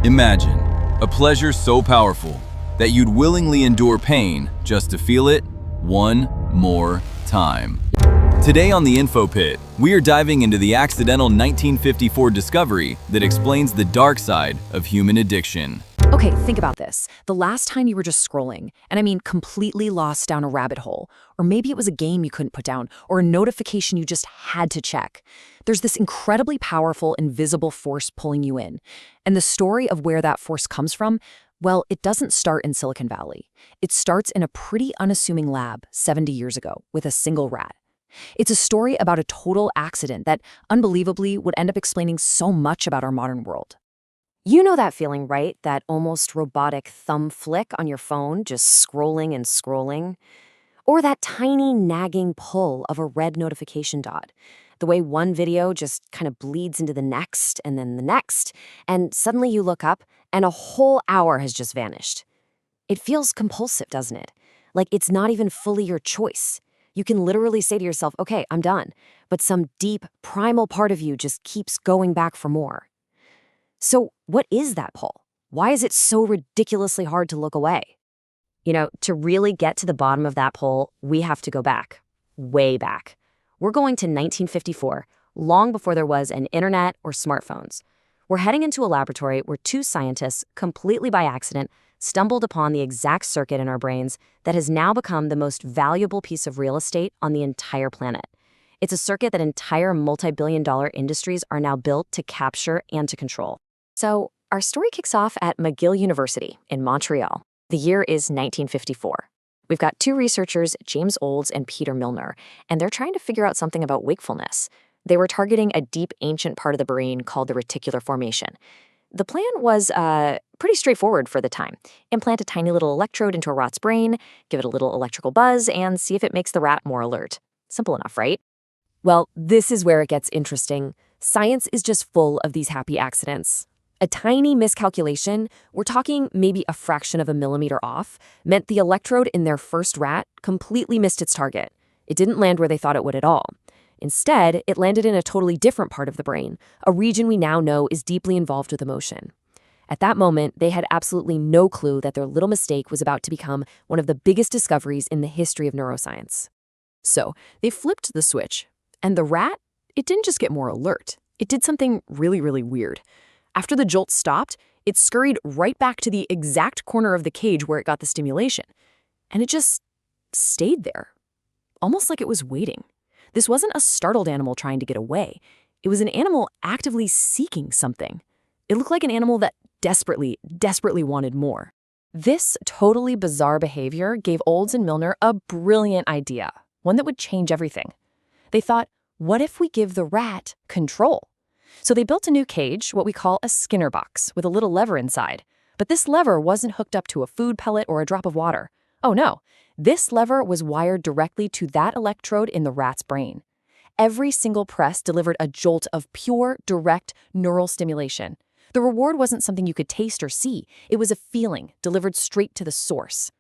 Imagine a pleasure so powerful that you'd willingly endure pain just to feel it one more time. Today on the Info Pit, we are diving into the accidental 1954 discovery that explains the dark side of human addiction. Okay, think about this. The last time you were just scrolling, and I mean completely lost down a rabbit hole, or maybe it was a game you couldn't put down, or a notification you just had to check. There's this incredibly powerful, invisible force pulling you in. And the story of where that force comes from, well, it doesn't start in Silicon Valley. It starts in a pretty unassuming lab 70 years ago with a single rat. It's a story about a total accident that, unbelievably, would end up explaining so much about our modern world. You know that feeling, right? That almost robotic thumb flick on your phone, just scrolling and scrolling? Or that tiny nagging pull of a red notification dot. The way one video just kind of bleeds into the next and then the next, and suddenly you look up and a whole hour has just vanished. It feels compulsive, doesn't it? Like it's not even fully your choice. You can literally say to yourself, okay, I'm done. But some deep, primal part of you just keeps going back for more. So what is that pull? Why is it so ridiculously hard to look away? You know, to really get to the bottom of that pull, we have to go back, way back. We're going to 1954, long before there was an internet or smartphones. We're heading into a laboratory where two scientists, completely by accident, stumbled upon the exact circuit in our brains that has now become the most valuable piece of real estate on the entire planet. It's a circuit that entire multi-billion-dollar industries are now built to capture and to control. So our story kicks off at McGill University in Montreal. The year is 1954. We've got two researchers, James Olds and Peter Milner, and they're trying to figure out something about wakefulness. They were targeting a deep, ancient part of the brain called the reticular formation. The plan was pretty straightforward for the time. Implant a tiny little electrode into a rat's brain, give it a little electrical buzz, and see if it makes the rat more alert. Simple enough, right? Well, this is where it gets interesting. Science is just full of these happy accidents. A tiny miscalculation, we're talking maybe a fraction of a millimeter off, meant the electrode in their first rat completely missed its target. It didn't land where they thought it would at all. Instead, it landed in a totally different part of the brain, a region we now know is deeply involved with emotion. At that moment, they had absolutely no clue that their little mistake was about to become one of the biggest discoveries in the history of neuroscience. So, they flipped the switch, and the rat, it didn't just get more alert. It did something really, really weird. After the jolt stopped, it scurried right back to the exact corner of the cage where it got the stimulation. And it just stayed there, almost like it was waiting. This wasn't a startled animal trying to get away. It was an animal actively seeking something. It looked like an animal that desperately, desperately wanted more. This totally bizarre behavior gave Olds and Milner a brilliant idea, one that would change everything. They thought, what if we give the rat control? So they built a new cage, what we call a Skinner box, with a little lever inside. But this lever wasn't hooked up to a food pellet or a drop of water. Oh no, this lever was wired directly to that electrode in the rat's brain. Every single press delivered a jolt of pure, direct neural stimulation. The reward wasn't something you could taste or see. It was a feeling delivered straight to the source.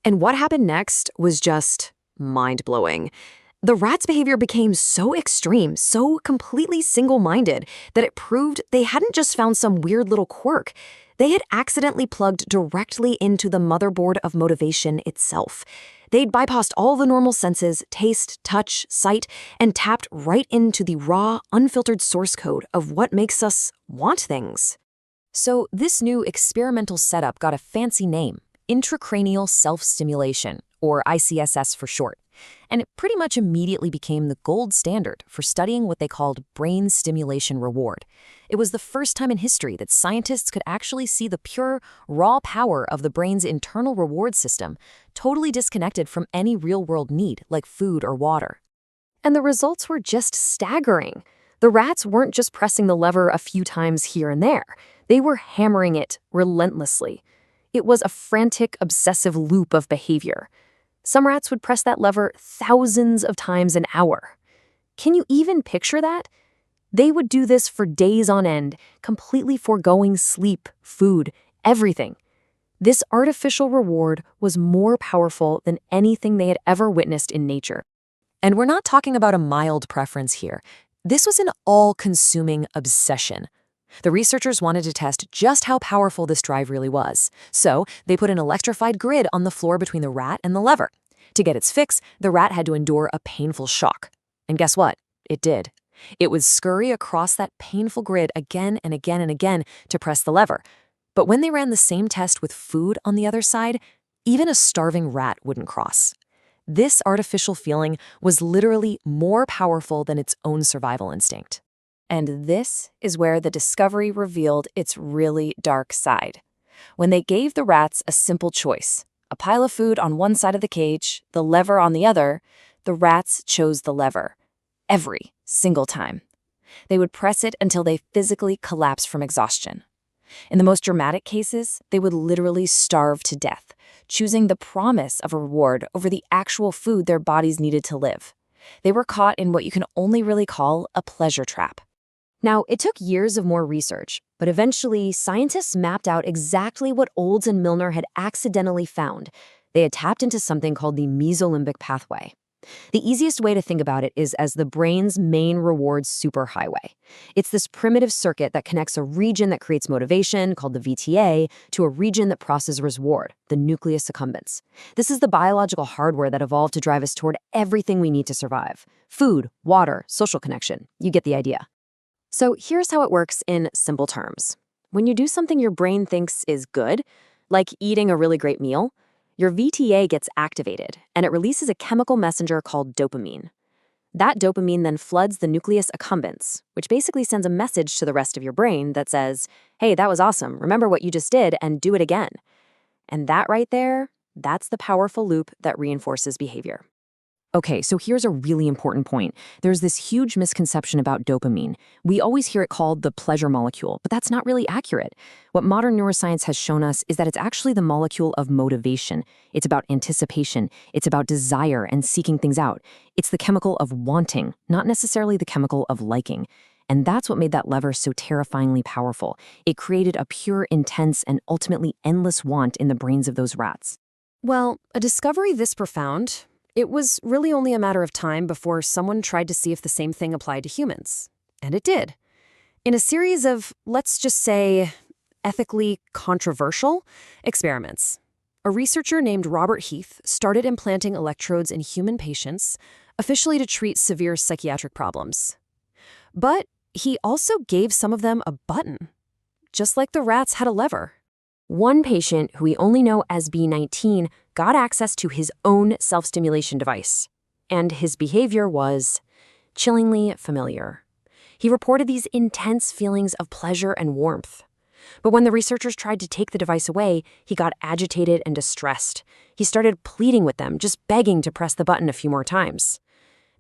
And what happened next was just mind-blowing. The rat's behavior became so extreme, so completely single-minded, that it proved they hadn't just found some weird little quirk. They had accidentally plugged directly into the motherboard of motivation itself. They'd bypassed all the normal senses, taste, touch, sight, and tapped right into the raw, unfiltered source code of what makes us want things. So this new experimental setup got a fancy name, intracranial self-stimulation, or ICSS for short. And it pretty much immediately became the gold standard for studying what they called brain stimulation reward. It was the first time in history that scientists could actually see the pure, raw power of the brain's internal reward system, totally disconnected from any real-world need like food or water. And the results were just staggering. The rats weren't just pressing the lever a few times here and there. They were hammering it relentlessly. It was a frantic, obsessive loop of behavior. Some rats would press that lever thousands of times an hour. Can you even picture that? They would do this for days on end, completely foregoing sleep, food, everything. This artificial reward was more powerful than anything they had ever witnessed in nature. And we're not talking about a mild preference here. This was an all-consuming obsession. The researchers wanted to test just how powerful this drive really was. So they put an electrified grid on the floor between the rat and the lever. To get its fix, the rat had to endure a painful shock. And guess what? It did. It would scurry across that painful grid again and again and again to press the lever. But when they ran the same test with food on the other side, even a starving rat wouldn't cross. This artificial feeling was literally more powerful than its own survival instinct. And this is where the discovery revealed its really dark side. When they gave the rats a simple choice, a pile of food on one side of the cage, the lever on the other, the rats chose the lever. Every single time. They would press it until they physically collapsed from exhaustion. In the most dramatic cases, they would literally starve to death, choosing the promise of a reward over the actual food their bodies needed to live. They were caught in what you can only really call a pleasure trap. Now, it took years of more research, but eventually scientists mapped out exactly what Olds and Milner had accidentally found. They had tapped into something called the mesolimbic pathway. The easiest way to think about it is as the brain's main reward superhighway. It's this primitive circuit that connects a region that creates motivation, called the VTA, to a region that processes reward, the nucleus accumbens. This is the biological hardware that evolved to drive us toward everything we need to survive. Food, water, social connection. You get the idea. So here's how it works in simple terms. When you do something your brain thinks is good, like eating a really great meal, your VTA gets activated, and it releases a chemical messenger called dopamine. That dopamine then floods the nucleus accumbens, which basically sends a message to the rest of your brain that says, hey, that was awesome, remember what you just did, and do it again. And that right there, that's the powerful loop that reinforces behavior. Okay, so here's a really important point. There's this huge misconception about dopamine. We always hear it called the pleasure molecule, but that's not really accurate. What modern neuroscience has shown us is that it's actually the molecule of motivation. It's about anticipation. It's about desire and seeking things out. It's the chemical of wanting, not necessarily the chemical of liking. And that's what made that lever so terrifyingly powerful. It created a pure, intense, and ultimately endless want in the brains of those rats. Well, a discovery this profound, it was really only a matter of time before someone tried to see if the same thing applied to humans. And it did. In a series of, let's just say, ethically controversial experiments, a researcher named Robert Heath started implanting electrodes in human patients, officially to treat severe psychiatric problems. But he also gave some of them a button, just like the rats had a lever. One patient, who we only know as B19, got access to his own self-stimulation device, and his behavior was chillingly familiar. He reported these intense feelings of pleasure and warmth. But when the researchers tried to take the device away, he got agitated and distressed. He started pleading with them, just begging to press the button a few more times.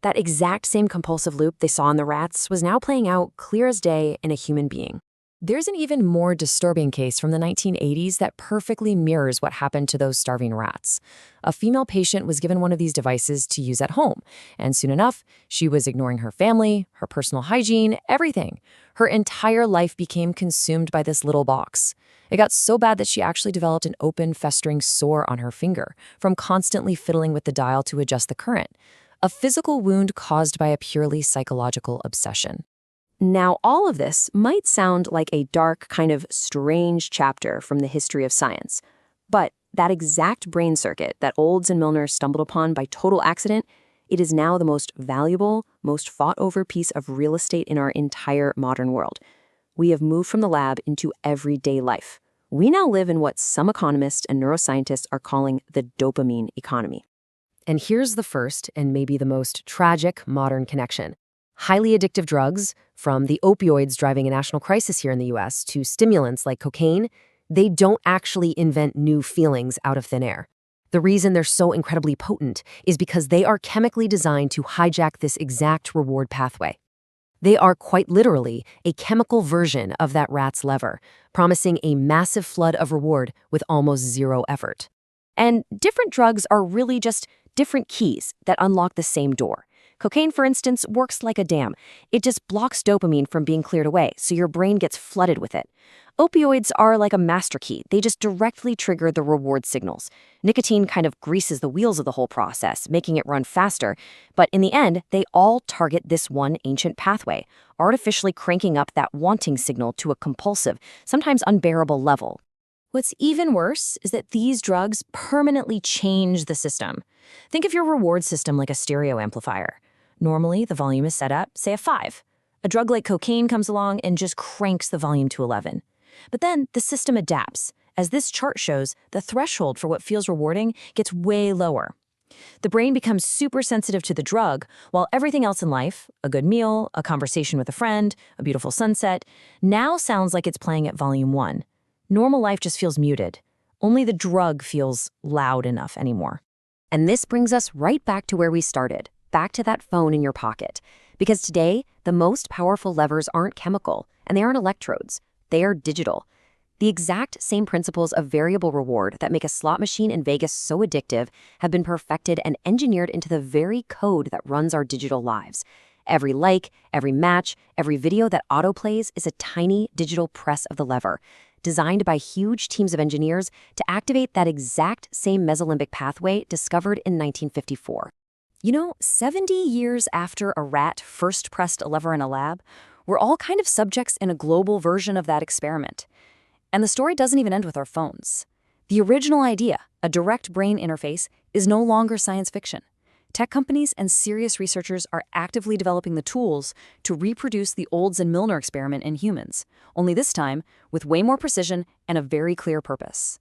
That exact same compulsive loop they saw in the rats was now playing out clear as day in a human being. There's an even more disturbing case from the 1980s that perfectly mirrors what happened to those starving rats. A female patient was given one of these devices to use at home, and soon enough, she was ignoring her family, her personal hygiene, everything. Her entire life became consumed by this little box. It got so bad that she actually developed an open, festering sore on her finger from constantly fiddling with the dial to adjust the current. A physical wound caused by a purely psychological obsession. Now, all of this might sound like a dark, kind of strange chapter from the history of science, but that exact brain circuit that Olds and Milner stumbled upon by total accident, it is now the most valuable, most fought-over piece of real estate in our entire modern world. We have moved from the lab into everyday life. We now live in what some economists and neuroscientists are calling the dopamine economy. And here's the first and maybe the most tragic modern connection. Highly addictive drugs, from the opioids driving a national crisis here in the US to stimulants like cocaine, they don't actually invent new feelings out of thin air. The reason they're so incredibly potent is because they are chemically designed to hijack this exact reward pathway. They are quite literally a chemical version of that rat's lever, promising a massive flood of reward with almost zero effort. And different drugs are really just different keys that unlock the same door. Cocaine, for instance, works like a dam. It just blocks dopamine from being cleared away, so your brain gets flooded with it. Opioids are like a master key. They just directly trigger the reward signals. Nicotine kind of greases the wheels of the whole process, making it run faster. But in the end, they all target this one ancient pathway, artificially cranking up that wanting signal to a compulsive, sometimes unbearable level. What's even worse is that these drugs permanently change the system. Think of your reward system like a stereo amplifier. Normally, the volume is set at, say, a 5. A drug like cocaine comes along and just cranks the volume to 11. But then the system adapts. As this chart shows, the threshold for what feels rewarding gets way lower. The brain becomes super sensitive to the drug, while everything else in life, a good meal, a conversation with a friend, a beautiful sunset, now sounds like it's playing at volume 1. Normal life just feels muted. Only the drug feels loud enough anymore. And this brings us right back to where we started, back to that phone in your pocket. Because today, the most powerful levers aren't chemical, and they aren't electrodes. They are digital. The exact same principles of variable reward that make a slot machine in Vegas so addictive have been perfected and engineered into the very code that runs our digital lives. Every like, every match, every video that autoplays is a tiny digital press of the lever, designed by huge teams of engineers to activate that exact same mesolimbic pathway discovered in 1954. 70 years after a rat first pressed a lever in a lab, we're all kind of subjects in a global version of that experiment. And the story doesn't even end with our phones. The original idea, a direct brain interface, is no longer science fiction. Tech companies and serious researchers are actively developing the tools to reproduce the Olds and Milner experiment in humans, only this time with way more precision and a very clear purpose.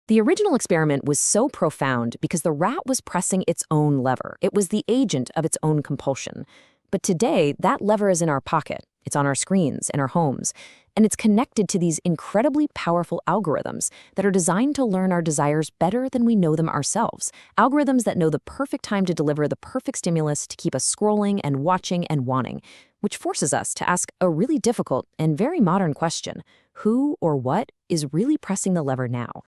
The original experiment was so profound because the rat was pressing its own lever. It was the agent of its own compulsion. But today, that lever is in our pocket. It's on our screens, in our homes, and it's connected to these incredibly powerful algorithms that are designed to learn our desires better than we know them ourselves. Algorithms that know the perfect time to deliver the perfect stimulus to keep us scrolling and watching and wanting, which forces us to ask a really difficult and very modern question: who or what is really pressing the lever now?